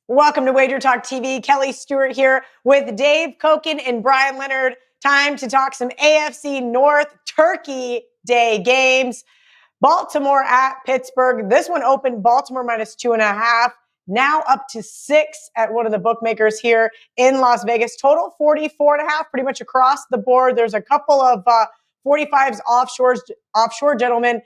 Welcome to WagerTalk TV. Kelly Stewart here with Dave Koken and Brian Leonard. Time to talk some AFC North Turkey Day games. Baltimore at Pittsburgh. This one opened Baltimore -2.5. Now up to 6 at one of the bookmakers here in Las Vegas. Total 44.5, pretty much across the board. There's a couple of 45s offshore gentlemen.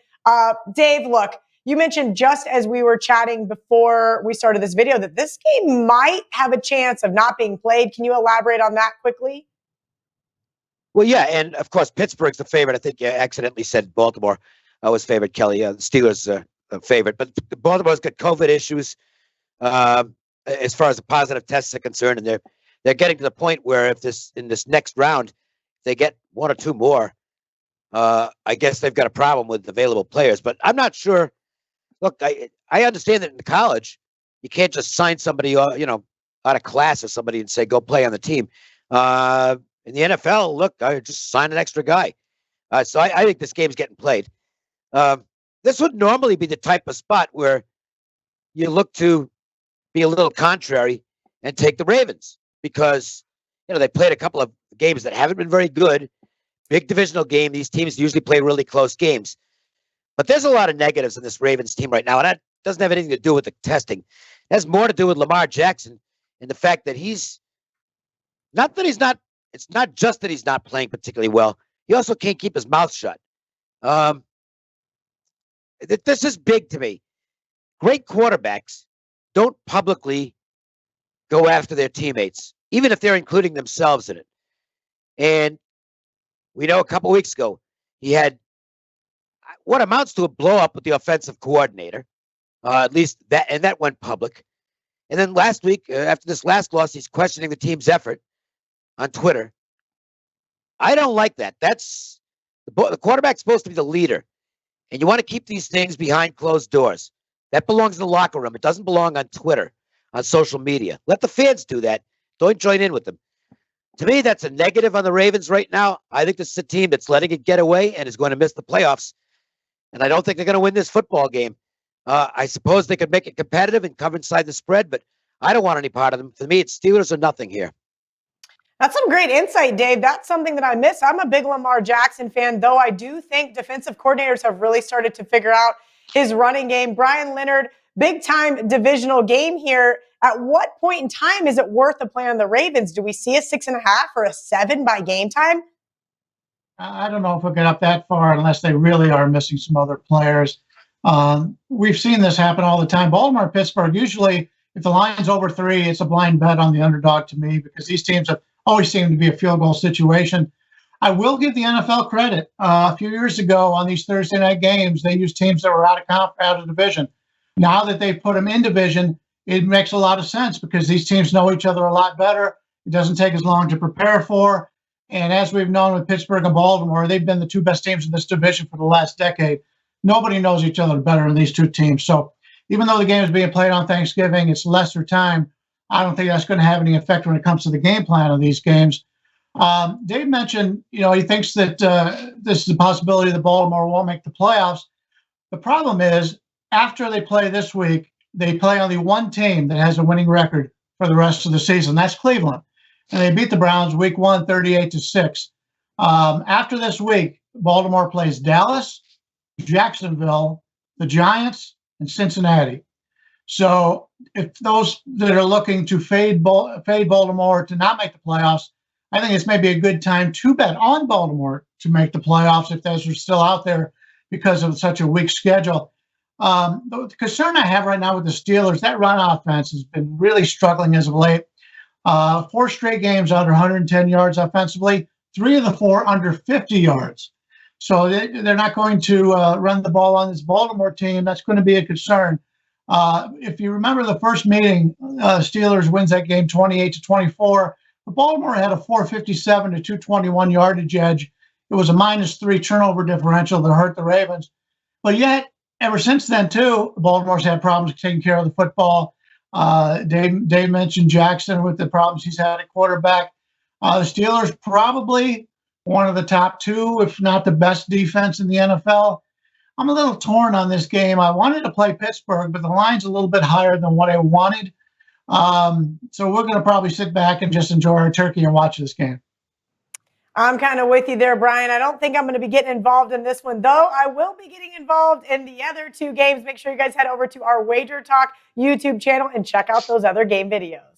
Dave, look. You mentioned just as we were chatting before we started this video that this game might have a chance of not being played. Can you elaborate on that quickly? Well, yeah, and of course, Pittsburgh's the favorite. I think you accidentally said Baltimore was favored, Kelly. The Steelers are the favorite. But Baltimore's got COVID issues as far as the positive tests are concerned, and they're getting to the point where if in this next round, they get one or two more, I guess they've got a problem with available players. But I'm not sure. Look, I understand that in college, you can't just sign somebody, out of class or somebody and say, go play on the team. In the NFL, look, I just sign an extra guy. So I think this game's getting played. This would normally be the type of spot where you look to be a little contrary and take the Ravens because, they played a couple of games that haven't been very good. Big divisional game. These teams usually play really close games. But there's a lot of negatives in this Ravens team right now, and that doesn't have anything to do with the testing. It has more to do with Lamar Jackson and the fact that it's not just that he's not playing particularly well. He also can't keep his mouth shut. This is big to me. Great quarterbacks don't publicly go after their teammates, even if they're including themselves in it. And we know a couple weeks ago, he had what amounts to a blow up with the offensive coordinator, at least that went public. And then last week, after this last loss, he's questioning the team's effort on Twitter. I don't like that. That's the quarterback's supposed to be the leader, and you want to keep these things behind closed doors. That belongs in the locker room. It doesn't belong on Twitter, on social media. Let the fans do that. Don't join in with them. To me, that's a negative on the Ravens right now. I think this is a team that's letting it get away and is going to miss the playoffs. And I don't think they're going to win this football game. I suppose they could make it competitive and cover inside the spread, but I don't want any part of them. For me, it's Steelers or nothing here. That's some great insight, Dave. That's something that I miss. I'm a big Lamar Jackson fan, though I do think defensive coordinators have really started to figure out his running game. Brian Leonard, big-time divisional game here. At what point in time is it worth a play on the Ravens? Do we see a 6.5 or a 7 by game time? I don't know if we'll get up that far unless they really are missing some other players. We've seen this happen all the time. Baltimore and Pittsburgh, usually if the line's over 3, it's a blind bet on the underdog to me because these teams have always seemed to be a field goal situation. I will give the NFL credit. A few years ago on these Thursday night games, they used teams that were out of division. Now that they've put them in division, it makes a lot of sense because these teams know each other a lot better. It doesn't take as long to prepare for. And as we've known with Pittsburgh and Baltimore, they've been the two best teams in this division for the last decade. Nobody knows each other better than these two teams. So even though the game is being played on Thanksgiving, it's lesser time. I don't think that's going to have any effect when it comes to the game plan of these games. Dave mentioned, he thinks that this is a possibility that Baltimore won't make the playoffs. The problem is, after they play this week, they play on the one team that has a winning record for the rest of the season. That's Cleveland. And they beat the Browns week 1, 38-6. After this week, Baltimore plays Dallas, Jacksonville, the Giants, and Cincinnati. So if those that are looking to fade Baltimore to not make the playoffs, I think it's maybe a good time to bet on Baltimore to make the playoffs if those are still out there because of such a weak schedule. The concern I have right now with the Steelers, that run offense has been really struggling as of late. 4 straight games under 110 yards offensively, 3 of the 4 under 50 yards. So they're not going to run the ball on this Baltimore team. That's going to be a concern. If you remember the first meeting, Steelers wins that game 28-24. But Baltimore had a 457 to 221 yardage edge. It was a -3 turnover differential that hurt the Ravens. But yet, ever since then, too, Baltimore's had problems taking care of the football. Dave mentioned Jackson with the problems he's had at quarterback. The Steelers probably one of the top 2, if not the best defense in the NFL. I'm a little torn on this game. I wanted to play Pittsburgh, but the line's a little bit higher than what I wanted. So we're going to probably sit back and just enjoy our turkey and watch this game. I'm kind of with you there, Brian. I don't think I'm going to be getting involved in this one, though. I will be getting involved in the other two games. Make sure you guys head over to our WagerTalk YouTube channel and check out those other game videos.